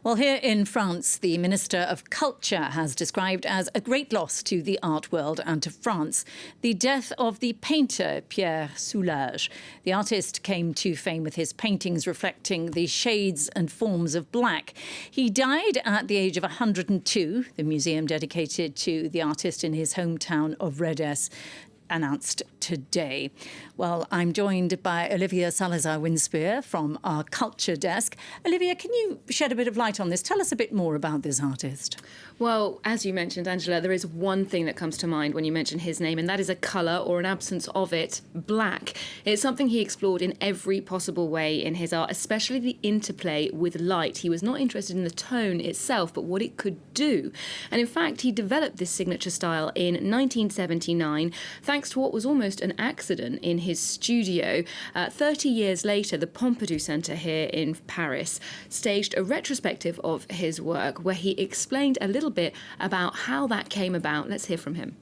Well, here in France, the Minister of Culture has described as a great loss to the art world and to France the death of the painter Pierre Soulages. The artist came to fame with his paintings reflecting the shades and forms of black. He died at the age of 102, the museum dedicated to the artist in his hometown of Rodez announced today. Well, I'm joined by Olivia Salazar-Winspear from our culture desk. Olivia, can you shed a bit of light on this? Tell us a bit more about this artist. Well, as you mentioned, Angela, there is one thing that comes to mind when you mention his name, and that is a colour, or an absence of it, black. It's something he explored in every possible way in his art, especially the interplay with light. He was not interested in the tone itself, but what it could do. And in fact, he developed this signature style in 1979, thanks to what was almost an accident in his studio. 30 years later, the Pompidou Centre here in Paris staged a retrospective of his work where he explained a little bit about how that came about. Let's hear from him.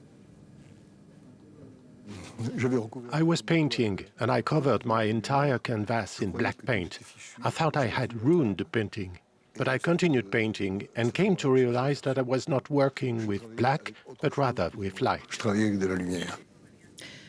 I was painting, and I covered my entire canvas in black paint. I thought I had ruined the painting, but I continued painting and came to realize that I was not working with black, but rather with light.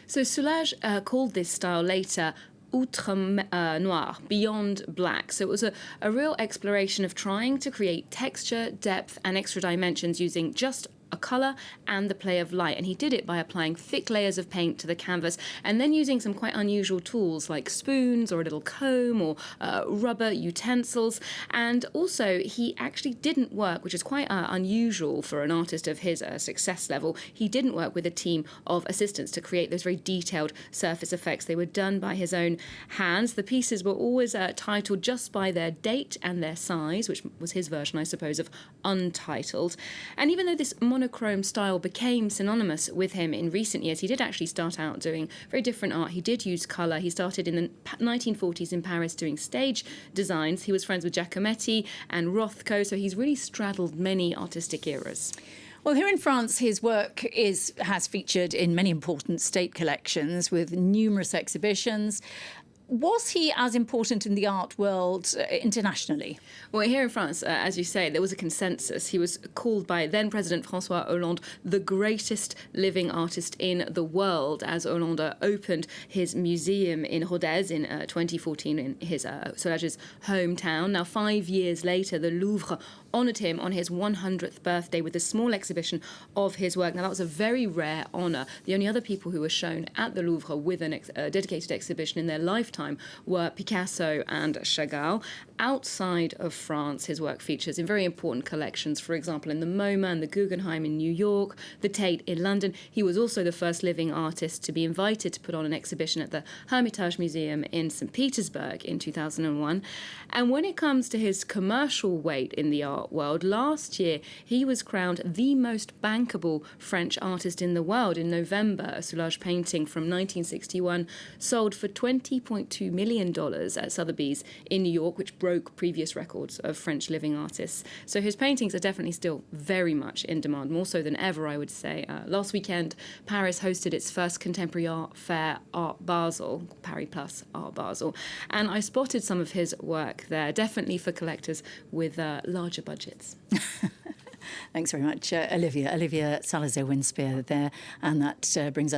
So Soulages called this style later noir, beyond black. So it was a real exploration of trying to create texture, depth and extra dimensions using just a colour and the play of light. And he did it by applying thick layers of paint to the canvas and then using some quite unusual tools like spoons or a little comb or rubber utensils. And also he actually didn't work, which is quite unusual for an artist of his success level, he didn't work with a team of assistants to create those very detailed surface effects. They were done by his own hands. The pieces were always titled just by their date and their size, which was his version, I suppose, of untitled. And even though this monochrome style became synonymous with him in recent years, he did actually start out doing very different art. He did use colour. He started in the 1940s in Paris doing stage designs. He was friends with Giacometti and Rothko, so he's really straddled many artistic eras. Well, here in France, his work has featured in many important state collections with numerous exhibitions. Was he as important in the art world internationally? Well, here in France, as you say, there was a consensus. He was called by then-President François Hollande the greatest living artist in the world, as Hollande opened his museum in Rodez in 2014 in his Soulages' hometown. Now, 5 years later, the Louvre honoured him on his 100th birthday with a small exhibition of his work. Now, that was a very rare honour. The only other people who were shown at the Louvre with a dedicated exhibition in their lifetime were Picasso and Chagall. Outside of France, his work features in very important collections, for example, in the MoMA and the Guggenheim in New York, the Tate in London. He was also the first living artist to be invited to put on an exhibition at the Hermitage Museum in St. Petersburg in 2001. And when it comes to his commercial weight in the art world, last year he was crowned the most bankable French artist in the world. In November, a Soulages painting from 1961 sold for $20.2 million at Sotheby's in New York, which broke previous records of French living artists. So his paintings are definitely still very much in demand, more so than ever, I would say. Last weekend, Paris hosted its first contemporary art fair, Art Basel, Paris Plus Art Basel, and I spotted some of his work there, definitely for collectors with larger budgets. Thanks very much, Olivia. Olivia Salazar-Winspear there, and that brings us